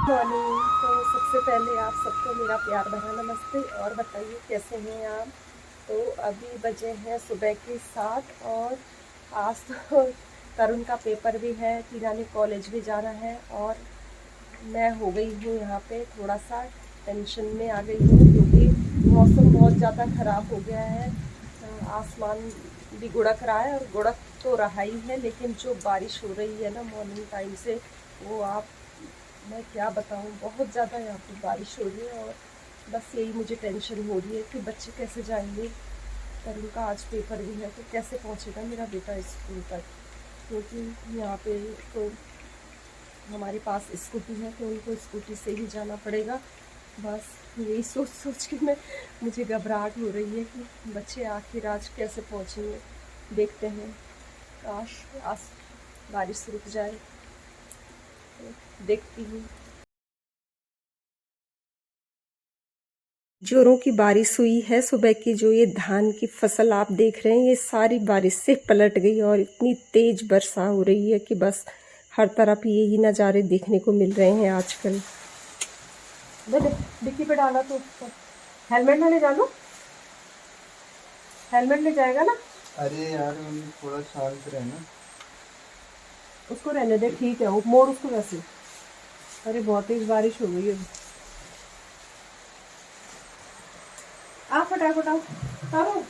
Morning. तो सबसे पहले आप सबको मेरा प्यार भरा नमस्ते और बताइए कैसे हैं आप। तो अभी बजे हैं सुबह के 7 और आज तो तरुण का पेपर भी है, टीना ने कॉलेज भी जाना है और मैं हो गई हूँ यहाँ पे थोड़ा सा टेंशन में आ गई हूँ क्योंकि मौसम बहुत ज़्यादा ख़राब हो गया है। आसमान भी गुड़क रहा है और गुड़क तो रहा ही है, लेकिन जो बारिश हो रही है ना मॉर्निंग टाइम से, वो मैं क्या बताऊँ, बहुत ज़्यादा यहाँ पे बारिश हो रही है। और बस यही मुझे टेंशन हो रही है कि बच्चे कैसे जाएंगे। तरुण का आज पेपर भी है तो कैसे पहुँचेगा मेरा बेटा स्कूल तक, क्योंकि यहाँ पे तो हमारे पास स्कूटी है तो उनको स्कूटी से ही जाना पड़ेगा। बस यही सोच सोच के मुझे घबराहट हो रही है कि बच्चे आखिर आज कैसे पहुँचेंगे। देखते हैं, काश आज बारिश रुक जाए, तो देखती हूँ। जोरों की बारिश हुई है सुबह की। जो ये धान की फसल आप देख रहे हैं, ये सारी बारिश से पलट गई और इतनी तेज वर्षा हो रही है कि बस हर तरफ यही नज़ारे देखने को मिल रहे हैं आजकल। डिक्की पे डाला तो हेलमेट ना ले जानो, हेलमेट ले जाएगा ना। अरे यार मम्मी थोड़ा शांत रहना। उसको रहने दे, ठीक है, वो मोड़ उसको वैसे। अरे बहुत तेज बारिश हो गई है। आ फटाफट आओ, तारो।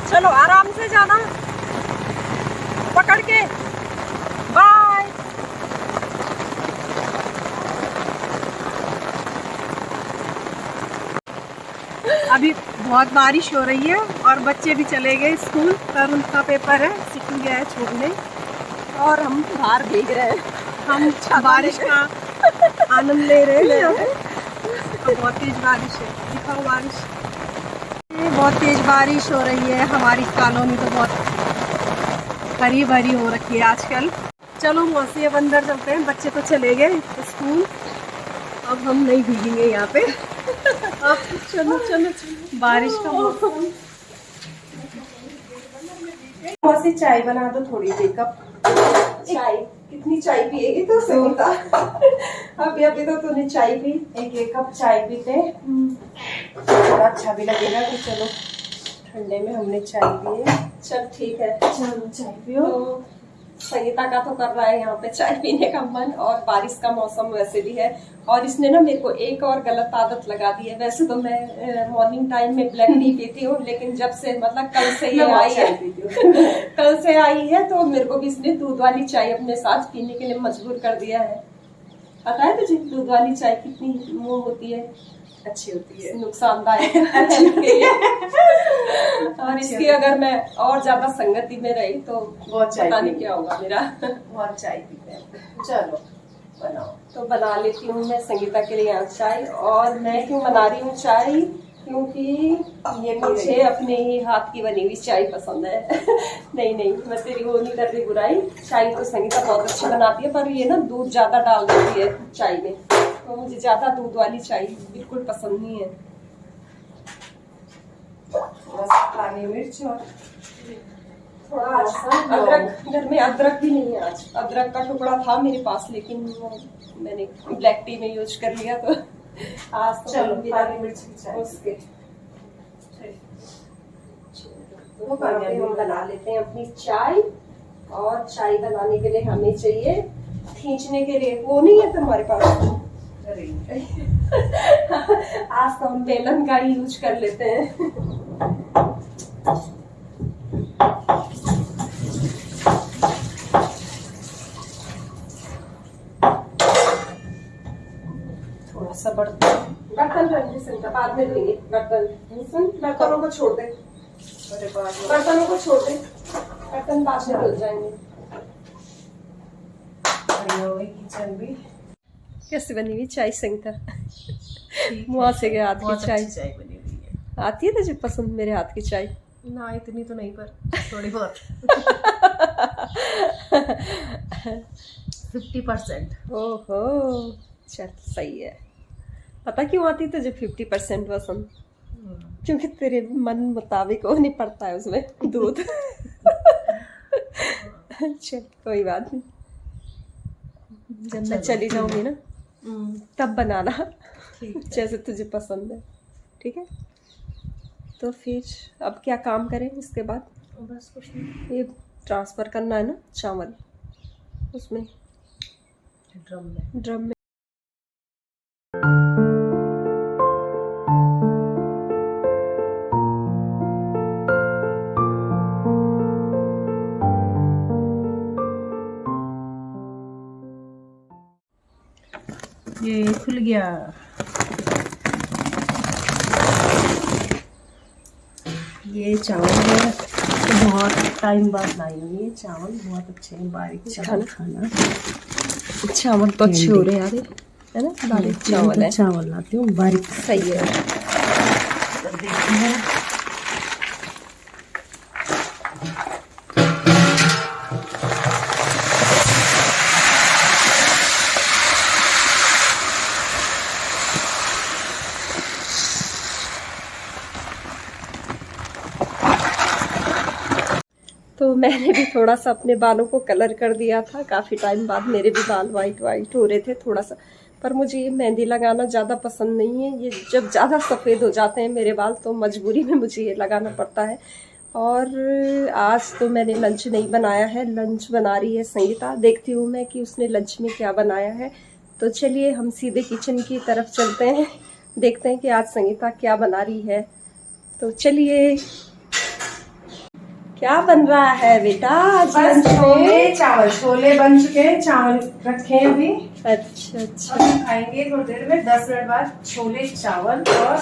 चलो आराम से जाना, पकड़ के। बाय। अभी बहुत बारिश हो रही है और बच्चे भी चले गए स्कूल। तरुण का पेपर है, सीखी गया है छोड़ने और हम बाहर भीग रहे हैं। हम बारिश का आनंद ले रहे हैं। तो बहुत तेज बारिश है, दिखाओ बारिश। बहुत तेज बारिश हो रही है। हमारी कॉलोनी तो बहुत हरी भरी हो रखी है आजकल। चलो मौसी अब अंदर चलते हैं, बच्चे तो चले गए स्कूल, अब हम नहीं भीगेंगे यहाँ पे। अब चलो चलो चलो, बारिश का मौसम। मौसी चाय बना दो थोड़ी देर कप। चाय कितनी चाय पिएगी तो सही था। अभी अभी तो तूने चाय पी, एक कप चाय पीते थोड़ा अच्छा भी लगेगा। तो चलो, ठंडे में हमने चाय पी है। चल ठीक है, चलो चाय पियो। तो संगीता का तो कर रहा है यहाँ पे चाय पीने का मन, और बारिश का मौसम वैसे भी है। और इसने ना मेरे को एक और गलत आदत लगा दी है। वैसे तो मैं मॉर्निंग टाइम में ब्लैक टी पीती हूँ, लेकिन जब से मतलब कल से ये आई है कल से आई है तो मेरे को भी इसने दूध वाली चाय अपने साथ पीने के लिए मजबूर कर दिया है। पता है तुझे दूध वाली चाय कितनी वो होती है, अच्छी होती है, नुकसानदायक और इसकी अगर मैं और ज्यादा संगति में रही तो बहुत पता नहीं क्या होगा मेरा। बहुत चाय पीते हैं। चलो बनाओ। तो बना लेती हूँ मैं संगीता के लिए यहाँ चाय। और मैं क्यों बना रही हूँ चाय, क्योंकि ये मुझे अपने ही हाथ की बनी हुई चाय पसंद है। नहीं नहीं, मैं तेरी वो नहीं कर रही बुराई। चाय तो संगीता बहुत अच्छी बनाती है, पर ये ना दूध ज्यादा डाल देती है चाय में, तो मुझे ज्यादा दूध वाली चाय बिल्कुल पसंद नहीं है। बस काली मिर्च और थोड़ा अदरक। घर में अदरक भी नहीं है आज। अदरक का टुकड़ा था मेरे पास, लेकिन वो मैंने ब्लैक टी में यूज कर लिया। तो आज तो चलो काली मिर्च की चाय उसके वो हम बना लेते हैं अपनी चाय। और चाय बनाने के लिए हमें चाहिए, खींचने के लिए वो नहीं है तुम्हारे पास। आज तो हम बेलन का ही यूज कर लेते हैं। ऐसा बर्तन बर्तन रंगी संगीता बाद में धोएंगे। बर्तनों को छोड़ दे, बर्तनों को छोड़ दे, बर्तन बाद में धुल जाएंगे। किचन भी कैसे बनी हुई चाय संगीता? मुआ से के हाथ की चाय चाय बनी हुई है। आती है तुझे पसंद मेरे हाथ की चाय? ना इतनी तो नहीं, पर थोड़ी बहुत 50%। ओहो चल सही है। पता क्यों आती तुझे 50% पसंद? क्योंकि तेरे मन मुताबिक वो नहीं पड़ता है उसमें दूध। चल कोई बात नहीं, जब मैं चली जाऊंगी ना तब बनाना जैसे तुझे पसंद है, ठीक है? तो फिर अब क्या काम करें इसके बाद? बस कुछ नहीं, ये ट्रांसफ़र करना है ना चावल उसमें ड्रम में। ये खुल गया। ये चावल है तो बहुत टाइम बाद लाई हुई है। चावल बहुत अच्छे हैं, बारीक चावल खाना। चावल तो अच्छे हो रहे हैं यार, है ना? बारीक चावल है, चावल लाती हूँ बारीक। सही है। तो मैंने भी थोड़ा सा अपने बालों को कलर कर दिया था, काफ़ी टाइम बाद मेरे भी बाल वाइट वाइट हो रहे थे थोड़ा सा। पर मुझे ये मेहंदी लगाना ज़्यादा पसंद नहीं है, ये जब ज़्यादा सफ़ेद हो जाते हैं मेरे बाल तो मजबूरी में मुझे ये लगाना पड़ता है। और आज तो मैंने लंच नहीं बनाया है, लंच बना रही है संगीता। देखती हूँ मैं कि उसने लंच में क्या बनाया है। तो चलिए हम सीधे किचन की तरफ चलते हैं, देखते हैं कि आज संगीता क्या बना रही है। तो चलिए, क्या बन रहा है बेटा आज लंच में? चावल, छोले बन चुके हैं, चावल रखे हैं अभी। अच्छा अच्छा, और हम खाएंगे थोड़ी देर में, 10 मिनट बाद, छोले चावल और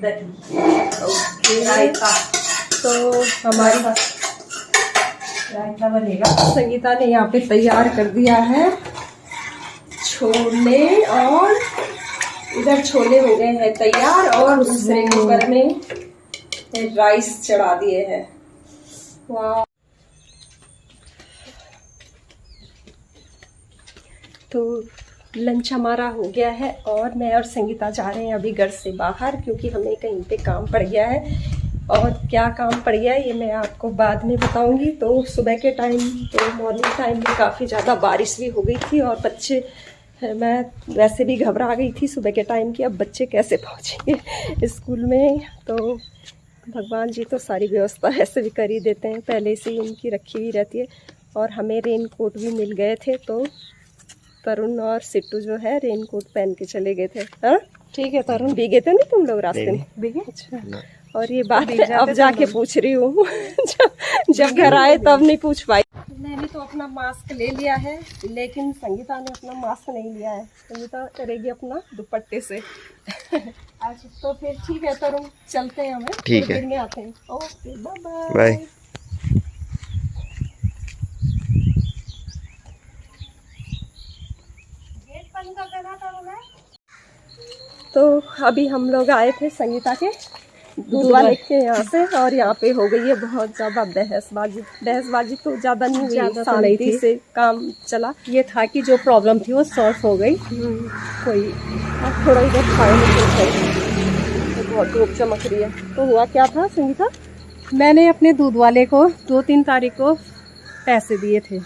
दही रायता। तो हमारी रायता बनेगा। संगीता ने यहाँ पे तैयार कर दिया है छोले, और इधर छोले हो गए हैं तैयार, और दूसरे कुकर में राइस चढ़ा दिए हैं। वाह। तो लंच हमारा हो गया है और मैं और संगीता जा रहे हैं अभी घर से बाहर, क्योंकि हमें कहीं पे काम पड़ गया है। और क्या काम पड़ गया है ये मैं आपको बाद में बताऊंगी। तो सुबह के टाइम, तो मॉर्निंग टाइम में काफ़ी ज़्यादा बारिश भी हो गई थी, और बच्चे, मैं वैसे भी घबरा गई थी सुबह के टाइम कि अब बच्चे कैसे पहुँचेंगे स्कूल में। तो भगवान जी तो सारी व्यवस्था ऐसे भी कर ही देते हैं, पहले से ही उनकी रखी हुई रहती है। और हमें रेन कोट भी मिल गए थे, तो तरुण और सिट्टू जो है रेन कोट पहन के चले गए थे। हाँ ठीक है तरुण, भीगे थे नहीं तुम लोग रास्ते में? भीगे? अच्छा। और ये बात अब जाके पूछ रही हूँ जब घर आए तब नहीं पूछ पाई। मैंने तो अपना मास्क ले लिया है, लेकिन संगीता ने अपना मास्क नहीं लिया है। संगीता करेगी अपना दुपट्टे से। अच्छा तो फिर ठीक है तरुण, चलते हैं, हमें ठीक है, में आते हैं। Okay bye bye. तो अभी हम लोग आए थे संगीता के दूध वाले के यहाँ से, और यहाँ पे हो गई है बहुत ज़्यादा बहसबाजी तो ज़्यादा नहीं हुई, शांति से काम चला। ये था कि जो प्रॉब्लम थी वो सॉल्व हो गई। कोई थोड़ा इधर बहुत धूप चमक रही है। तो हुआ क्या था संगीता? मैंने अपने दूध वाले को 2-3 तारीख को पैसे दिए थे,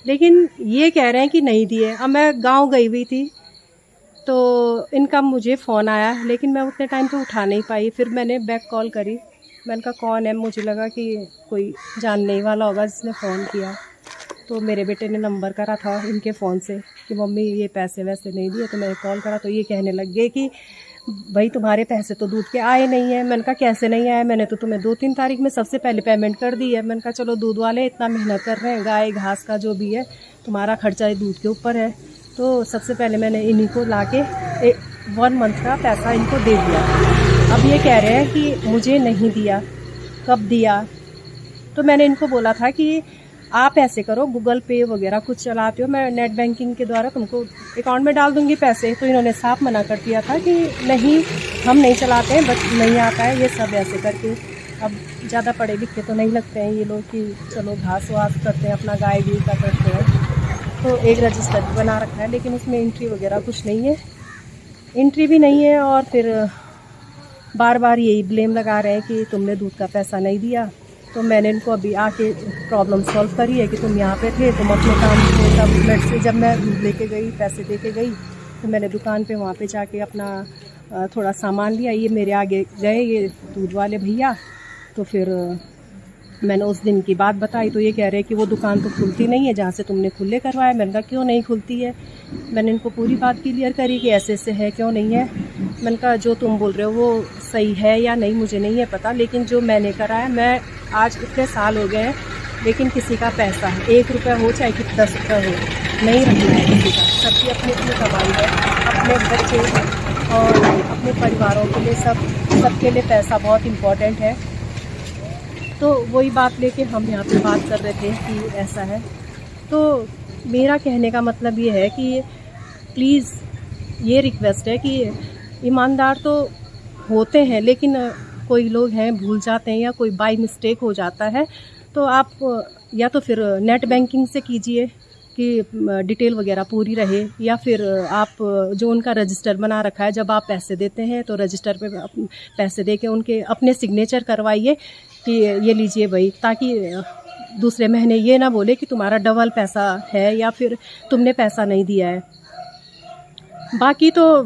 लेकिन ये कह रहे हैं कि नहीं दिए। अब मैं गांव गई हुई थी तो इनका मुझे फ़ोन आया, लेकिन मैं उतने टाइम पे उठा नहीं पाई। फिर मैंने बैक कॉल करी, मैंने कहा कौन है, मुझे लगा कि कोई जानने ही वाला होगा जिसने फ़ोन किया। तो मेरे बेटे ने नंबर करा था इनके फ़ोन से कि मम्मी ये पैसे वैसे नहीं दिए। तो मैंने कॉल करा तो ये कहने लग गए कि भाई तुम्हारे पैसे तो दूध के आए नहीं हैं। मैंने कहा कैसे नहीं आए, मैंने तो तुम्हें 2-3 तारीख में सबसे पहले पेमेंट कर दी है। मैंने कहा चलो दूध वाले इतना मेहनत कर रहे हैं, गाय घास का जो भी है तुम्हारा खर्चा दूध के ऊपर है, तो सबसे पहले मैंने इन्हीं को ला के 1 मंथ का पैसा इनको दे दिया। अब ये कह रहे हैं कि मुझे नहीं दिया, कब दिया। तो मैंने इनको बोला था कि आप ऐसे करो, गूगल पे वगैरह कुछ चलाते हो, मैं नेट बैंकिंग के द्वारा तुमको अकाउंट में डाल दूंगी पैसे। तो इन्होंने साफ मना कर दिया था कि नहीं, हम नहीं चलाते हैं, बस नहीं आता है ये सब ऐसे करके। अब ज़्यादा पढ़े लिखे तो नहीं लगते हैं ये लोग कि चलो घास वास करते हैं, अपना गाय भी का करते हैं। तो एक रजिस्टर भी बना रखा है, लेकिन उसमें एंट्री वगैरह कुछ नहीं है, एंट्री भी नहीं है। और फिर बार बार यही ब्लेम लगा रहे हैं कि तुमने दूध का पैसा नहीं दिया। तो मैंने इनको अभी आके प्रॉब्लम सॉल्व करी है कि तुम यहाँ पे थे, तुम अपने काम को तब मिनट से जब मैं दूध लेके गई, पैसे दे के गई, तो मैंने दुकान पे वहाँ पे जाके अपना थोड़ा सामान लिया। ये मेरे आगे गए ये दूध वाले भैया, तो फिर मैंने उस दिन की बात बताई। तो ये कह रहे हैं कि वो दुकान तो खुलती नहीं है जहाँ से तुमने खुले करवाया। मैंने कहा क्यों नहीं खुलती है। मैंने इनको पूरी बात क्लियर करी कि ऐसे ऐसे है, क्यों नहीं है। मैंने कहा जो तुम बोल रहे हो वो सही है या नहीं मुझे नहीं है पता, लेकिन जो मैंने कराया, मैं आज इतने साल हो गए हैं, लेकिन किसी का पैसा है 1 रुपया हो चाहे कि 10 रुपया हो, नहीं रखना है किसी का। सबकी अपनी अपनी कमाई है, अपने बच्चे और अपने परिवारों के लिए, सबके लिए पैसा बहुत इम्पोर्टेंट है। तो वही बात लेके हम यहाँ पे बात कर रहे थे कि ऐसा है। तो मेरा कहने का मतलब ये है कि प्लीज़ ये रिक्वेस्ट है कि ईमानदार तो होते हैं, लेकिन कोई लोग हैं भूल जाते हैं या कोई बाय मिस्टेक हो जाता है। तो आप या तो फिर नेट बैंकिंग से कीजिए कि डिटेल वगैरह पूरी रहे, या फिर आप जो उनका रजिस्टर बना रखा है, जब आप पैसे देते हैं तो रजिस्टर पे पैसे दे के उनके अपने सिग्नेचर करवाइए कि ये लीजिए भाई, ताकि दूसरे महीने ये ना बोले कि तुम्हारा डबल पैसा है या फिर तुमने पैसा नहीं दिया है। बाकी तो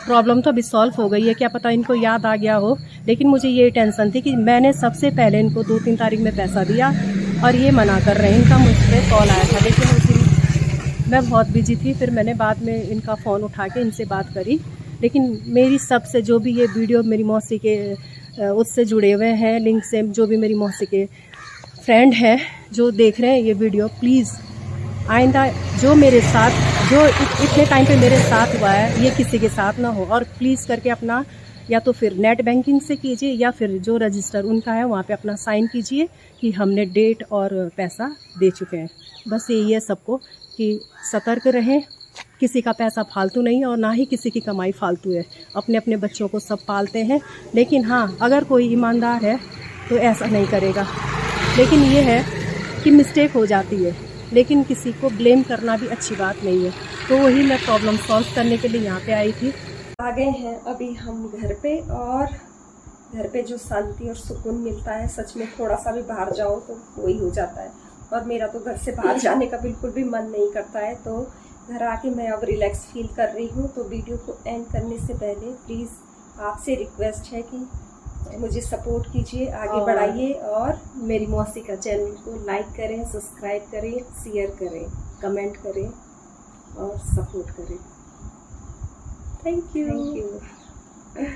प्रॉब्लम तो अभी सॉल्व हो गई है, क्या पता इनको याद आ गया हो, लेकिन मुझे ये टेंशन थी कि मैंने सबसे पहले इनको 2-3 तारीख में पैसा दिया और ये मना कर रहे हैं। इनका मुझसे कॉल आया था, लेकिन उस दिन मैं बहुत बिजी थी। फिर मैंने बाद में इनका फ़ोन उठा के इनसे बात करी, लेकिन मेरी सबसे जो भी ये वीडियो मेरी मौसी के उससे जुड़े हुए हैं लिंक से, जो भी मेरी मौसी के फ्रेंड हैं जो देख रहे हैं ये वीडियो, प्लीज़ आइंदा जो मेरे साथ जो इतने टाइम पे मेरे साथ हुआ है ये किसी के साथ ना हो। और प्लीज़ करके अपना या तो फिर नेट बैंकिंग से कीजिए या फिर जो रजिस्टर उनका है वहाँ पे अपना साइन कीजिए कि हमने डेट और पैसा दे चुके हैं। बस यही है सबको कि सतर्क रहें, किसी का पैसा फालतू नहीं है और ना ही किसी की कमाई फालतू है। अपने अपने बच्चों को सब पालते हैं, लेकिन हाँ अगर कोई ईमानदार है तो ऐसा नहीं करेगा। लेकिन ये है कि मिस्टेक हो जाती है, लेकिन किसी को ब्लेम करना भी अच्छी बात नहीं है। तो वही मैं प्रॉब्लम सॉल्व करने के लिए यहाँ पे आई थी। आ गए हैं अभी हम घर पे, और घर पे जो शांति और सुकून मिलता है, सच में थोड़ा सा भी बाहर जाओ तो वही हो जाता है। और मेरा तो घर से बाहर जाने का बिल्कुल भी मन नहीं करता है, तो घर आके मैं अब रिलैक्स फील कर रही हूँ। तो वीडियो को एंड करने से पहले प्लीज़ आपसे रिक्वेस्ट है कि मुझे सपोर्ट कीजिए, आगे बढ़ाइए और मेरी मौसी का चैनल को लाइक करें, सब्सक्राइब करें, शेयर करें, कमेंट करें और सपोर्ट करें। Thank you.